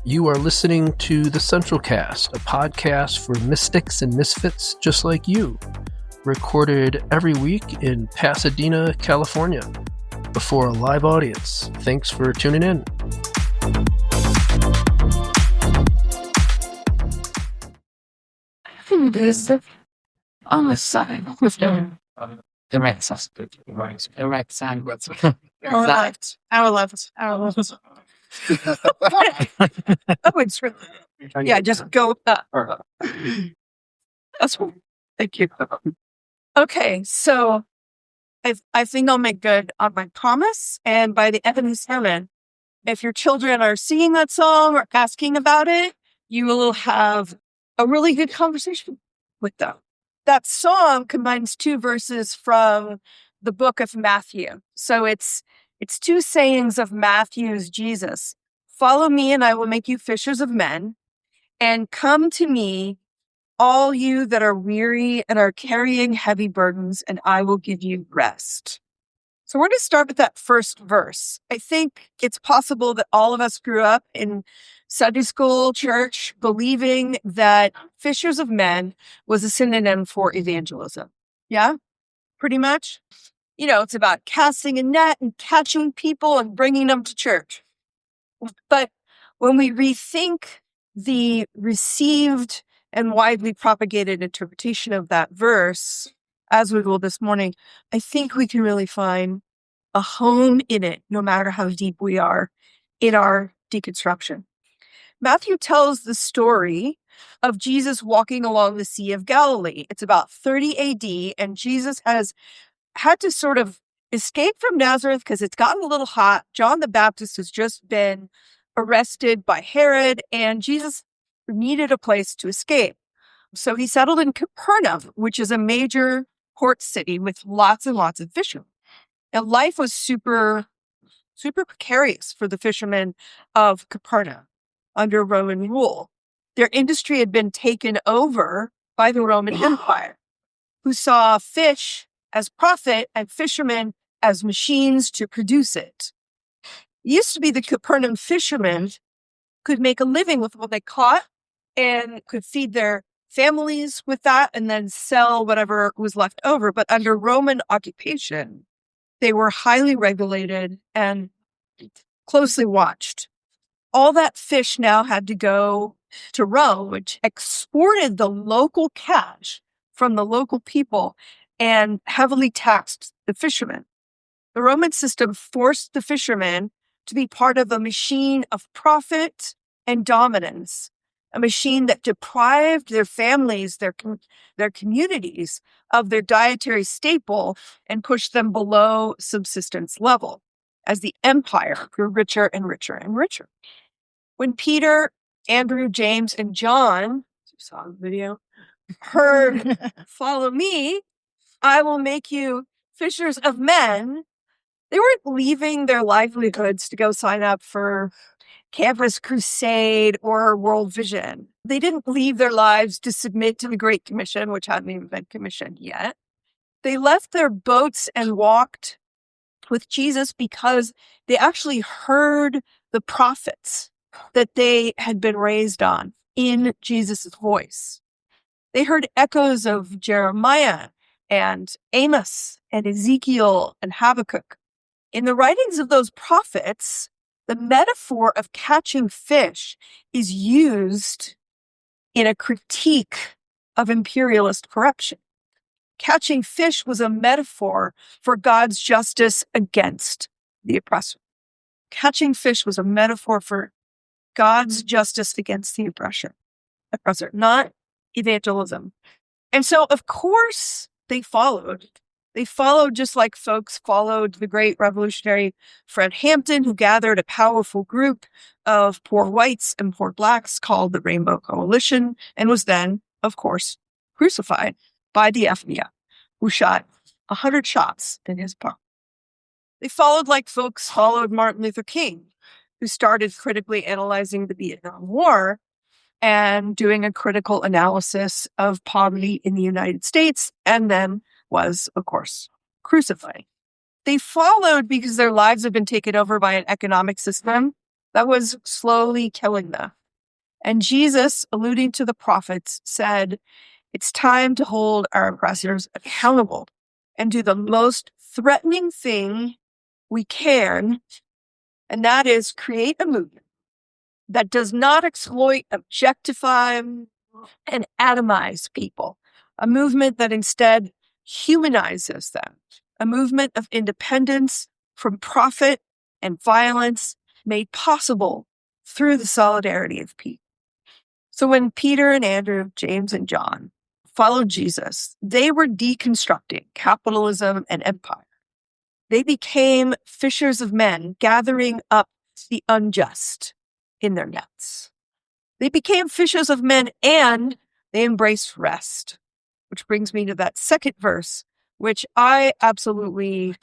You are listening to The Central Cast, a podcast for mystics and misfits just like you, recorded every week in Pasadena, California, before a live audience. Thanks for tuning in. This on the side with the right side. The right side. Our left. Oh, it's really, yeah, just go up. That's one. Thank you. Okay, so I think I'll make good on my promise. And by the end of the sermon, if your children are singing that song or asking about it, you will have a really good conversation with them. That song combines two verses from the book of Matthew. So it's two sayings of Matthew's Jesus. Follow me and I will make you fishers of men, and come to me, all you that are weary and are carrying heavy burdens, and I will give you rest. So we're going to start with that first verse. I think it's possible that all of us grew up in Sunday school, church, believing that fishers of men was a synonym for evangelism. Yeah, pretty much. You know, it's about casting a net and catching people and bringing them to church. But when we rethink the received and widely propagated interpretation of that verse, as we will this morning, I think we can really find a home in it, no matter how deep we are in our deconstruction. Matthew tells the story of Jesus walking along the Sea of Galilee. It's about 30 AD, and Jesus has had to sort of escape from Nazareth because it's gotten a little hot. John the Baptist has just been arrested by Herod, and Jesus needed a place to escape. So he settled in Capernaum, which is a major port city with lots and lots of fishermen. And life was super precarious for the fishermen of Capernaum under Roman rule. Their industry had been taken over by the Roman Empire, who saw fish as profit and fishermen as machines to produce it. It used to be the Capernaum fishermen could make a living with what they caught and could feed their families with that and then sell whatever was left over. But under Roman occupation, they were highly regulated and closely watched. All that fish now had to go to Rome, which exported the local catch from the local people and heavily taxed the fishermen. The Roman system forced the fishermen to be part of a machine of profit and dominance, a machine that deprived their families, their communities of their dietary staple and pushed them below subsistence level as the empire grew richer and richer and richer. When Peter, Andrew, James, and John, you saw the video, heard, follow me, I will make you fishers of men, they weren't leaving their livelihoods to go sign up for Campus Crusade or World Vision. They didn't leave their lives to submit to the Great Commission, which hadn't even been commissioned yet. They left their boats and walked with Jesus because they actually heard the prophets that they had been raised on in Jesus' voice. They heard echoes of Jeremiah and Amos and Ezekiel and Habakkuk. In the writings of those prophets, the metaphor of catching fish is used in a critique of imperialist corruption. Catching fish was a metaphor for God's justice against the oppressor. Catching fish was a metaphor for God's justice against the oppressor, not evangelism. And so, of course, they followed. They followed just like folks followed the great revolutionary Fred Hampton, who gathered a powerful group of poor whites and poor blacks called the Rainbow Coalition, and was then, of course, crucified by the FBI, who shot 100 shots in his palm. They followed like folks followed Martin Luther King, who started critically analyzing the Vietnam War and doing a critical analysis of poverty in the United States, and then was, of course, crucified. They followed because their lives had been taken over by an economic system that was slowly killing them. And Jesus, alluding to the prophets, said, it's time to hold our oppressors accountable and do the most threatening thing we can, and that is create a movement that does not exploit, objectify, and atomize people. A movement that instead humanizes them. A movement of independence from profit and violence made possible through the solidarity of people. So when Peter and Andrew, James and John followed Jesus, they were deconstructing capitalism and empire. They became fishers of men, gathering up the unjust in their nets. They became fishers of men and they embraced rest, which brings me to that second verse, which I absolutely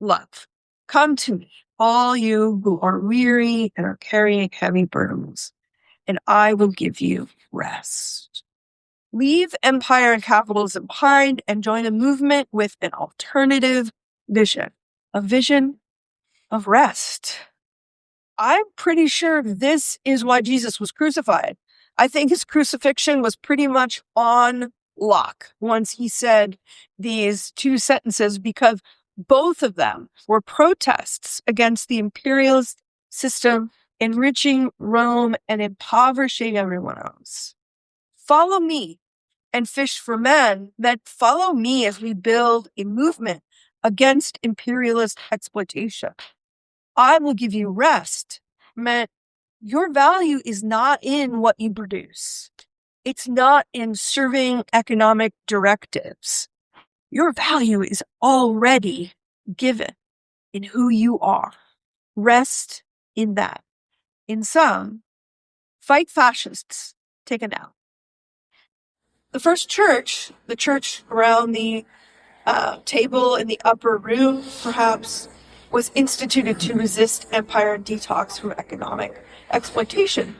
love. Come to me, all you who are weary and are carrying heavy burdens, and I will give you rest. Leave empire and capitalism behind and join a movement with an alternative vision, a vision of rest. I'm pretty sure this is why Jesus was crucified. I think his crucifixion was pretty much on lock once he said these two sentences, because both of them were protests against the imperialist system, enriching Rome and impoverishing everyone else. Follow me and fish for men, that follow me as we build a movement against imperialist exploitation. I will give you rest. Meant your value is not in what you produce. It's not in serving economic directives. Your value is already given in who you are. Rest in that. In sum, fight fascists, take a nap. The first church, the church around the table in the upper room, perhaps, was instituted to resist empire and detox from economic exploitation.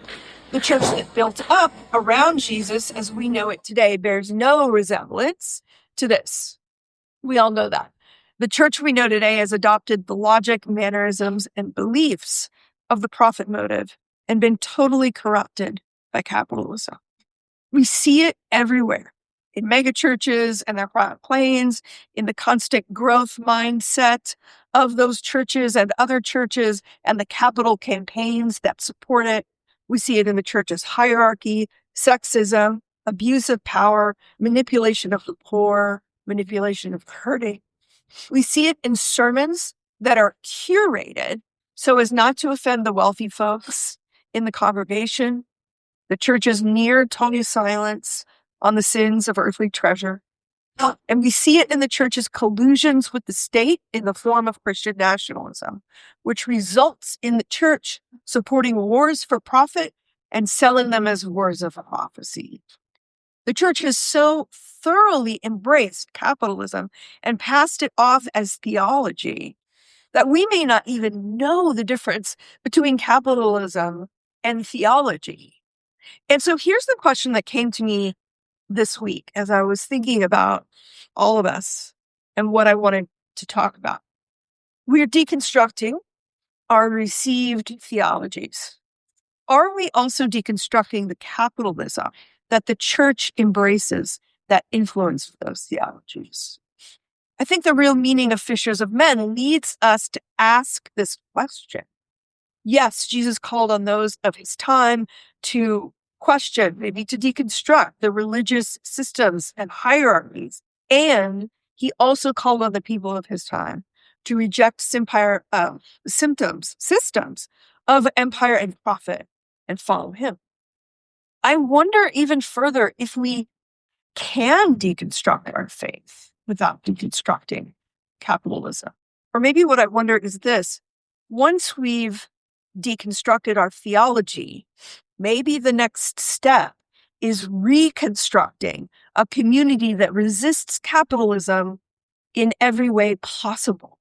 The church that built up around Jesus, as we know it today, bears no resemblance to this. We all know that. The church we know today has adopted the logic, mannerisms, and beliefs of the profit motive and been totally corrupted by capitalism. We see it everywhere. In megachurches and their private planes, in the constant growth mindset of those churches and other churches and the capital campaigns that support it. We see it in the church's hierarchy, sexism, abuse of power, manipulation of the poor, manipulation of the hurting. We see it in sermons that are curated so as not to offend the wealthy folks in the congregation. The church's near total silence on the sins of earthly treasure. And we see it in the church's collusions with the state in the form of Christian nationalism, which results in the church supporting wars for profit and selling them as wars of prophecy. The church has so thoroughly embraced capitalism and passed it off as theology that we may not even know the difference between capitalism and theology. And so here's the question that came to me this week as I was thinking about all of us and what I wanted to talk about. We're deconstructing our received theologies. Are we also deconstructing the capitalism that the church embraces that influence those theologies? I think the real meaning of fishers of men leads us to ask this question. Yes, Jesus called on those of his time to question, maybe to deconstruct the religious systems and hierarchies. And he also called on the people of his time to reject systems of empire and profit and follow him. I wonder even further if we can deconstruct our faith without deconstructing capitalism. Or maybe what I wonder is this: once we've deconstructed our theology, maybe the next step is reconstructing a community that resists capitalism in every way possible.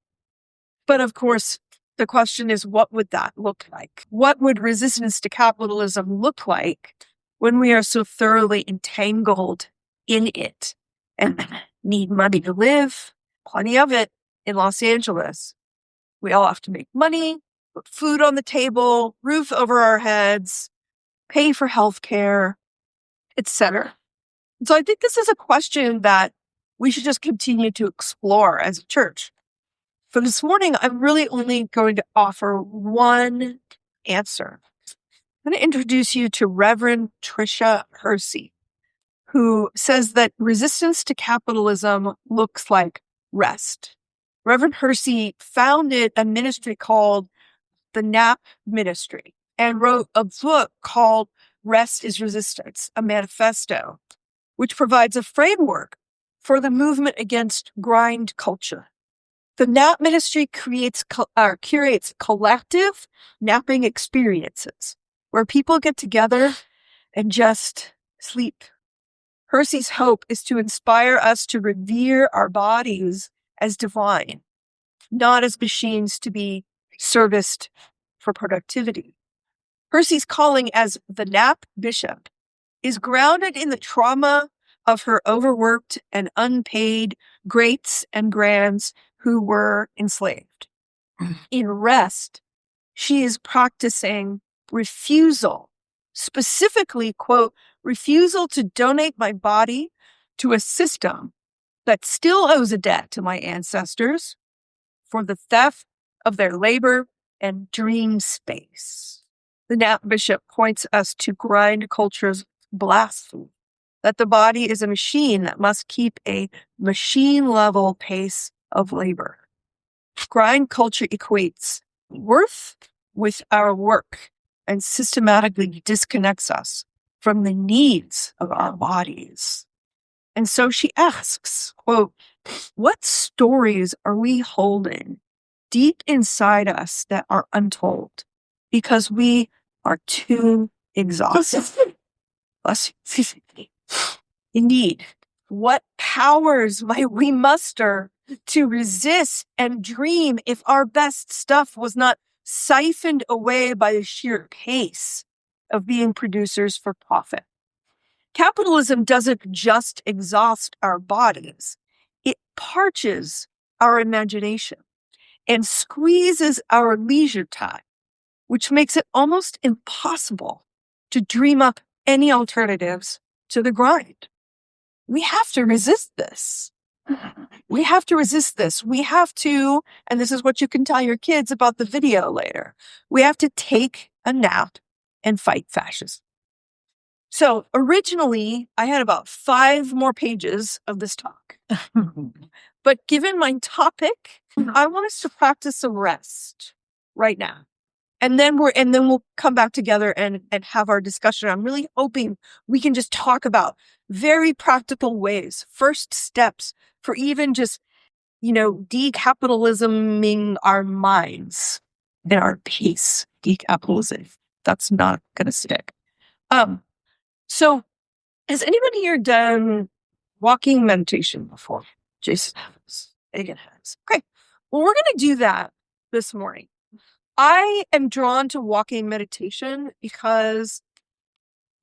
But of course, the question is, what would that look like? What would resistance to capitalism look like when we are so thoroughly entangled in it and need money to live? Plenty of it in Los Angeles. We all have to make money, put food on the table, roof over our heads. pay for healthcare, etc. So I think this is a question that we should just continue to explore as a church. For this morning, I'm really only going to offer one answer. I'm going to introduce you to Reverend Tricia Hersey, who says that resistance to capitalism looks like rest. Reverend Hersey founded a ministry called the NAP Ministry and wrote a book called Rest is Resistance, a manifesto, which provides a framework for the movement against grind culture. The NAP Ministry curates collective napping experiences where people get together and just sleep. Hersey's hope is to inspire us to revere our bodies as divine, not as machines to be serviced for productivity. Hersey's calling as the NAP bishop is grounded in the trauma of her overworked and unpaid greats and grands who were enslaved. In rest, she is practicing refusal, specifically, quote, refusal to donate my body to a system that still owes a debt to my ancestors for the theft of their labor and dream space. The NAP bishop points us to grind culture's blasphemy, that the body is a machine that must keep a machine-level pace of labor. Grind culture equates worth with our work and systematically disconnects us from the needs of our bodies. And so she asks, quote, what stories are we holding deep inside us that are untold because we are too exhausted? Bless you. Indeed, what powers might we muster to resist and dream if our best stuff was not siphoned away by the sheer pace of being producers for profit? Capitalism doesn't just exhaust our bodies. It parches our imagination and squeezes our leisure time, which makes it almost impossible to dream up any alternatives to the grind. We have to resist this. We have to resist this. We have to, and this is what you can tell your kids about the video later, we have to take a nap and fight fascism. So originally, I had about 5 more pages of this talk. But given my topic, I want us to practice some rest right now. And then we'll come back together and have our discussion. I'm really hoping we can just talk about very practical ways, first steps for even just, decapitalisming our minds and our peace. Decapitalism. That's not going to stick. So has anybody here done walking meditation before? Jason has. Megan has. Okay. Well, we're going to do that this morning. I am drawn to walking meditation because,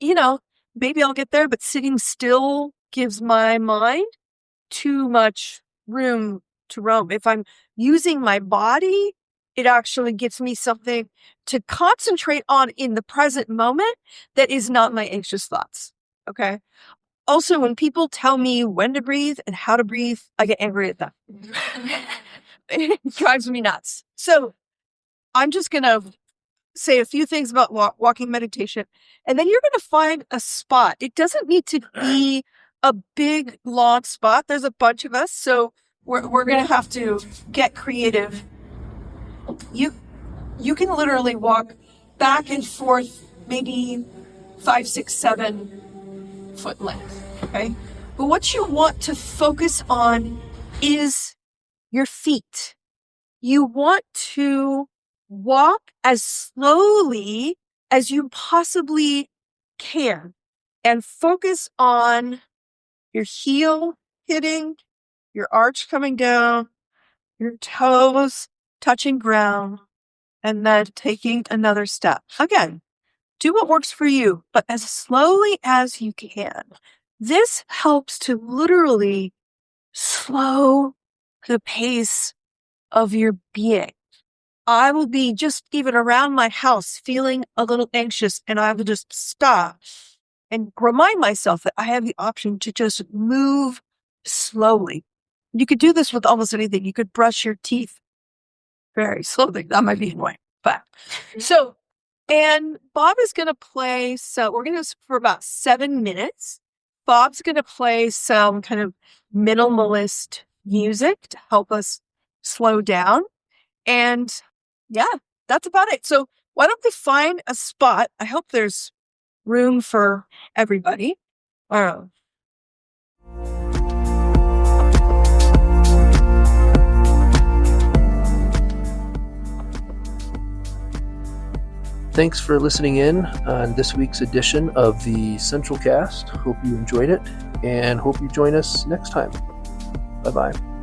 maybe I'll get there, but sitting still gives my mind too much room to roam. If I'm using my body, it actually gives me something to concentrate on in the present moment that is not my anxious thoughts. Okay. Also, when people tell me when to breathe and how to breathe, I get angry at them. It drives me nuts. So I'm just going to say a few things about walking meditation, and then you're going to find a spot. It doesn't need to be a big, long spot. There's a bunch of us, so we're going to have to get creative. You can literally walk back and forth, maybe 5, 6, 7 foot length, okay? But what you want to focus on is your feet. You want to walk as slowly as you possibly can and focus on your heel hitting, your arch coming down, your toes touching ground, and then taking another step. Again, do what works for you, but as slowly as you can. This helps to literally slow the pace of your being. I will be just even around my house feeling a little anxious, and I will just stop and remind myself that I have the option to just move slowly. You could do this with almost anything. You could brush your teeth very slowly. That might be annoying, but so, and Bob is going to play. So we're going to, for about 7 minutes, Bob's going to play some kind of minimalist music to help us slow down. And yeah, that's about it. So why don't we find a spot? I hope there's room for everybody. Thanks for listening in on this week's edition of the Central Cast. Hope you enjoyed it and hope you join us next time. Bye-bye.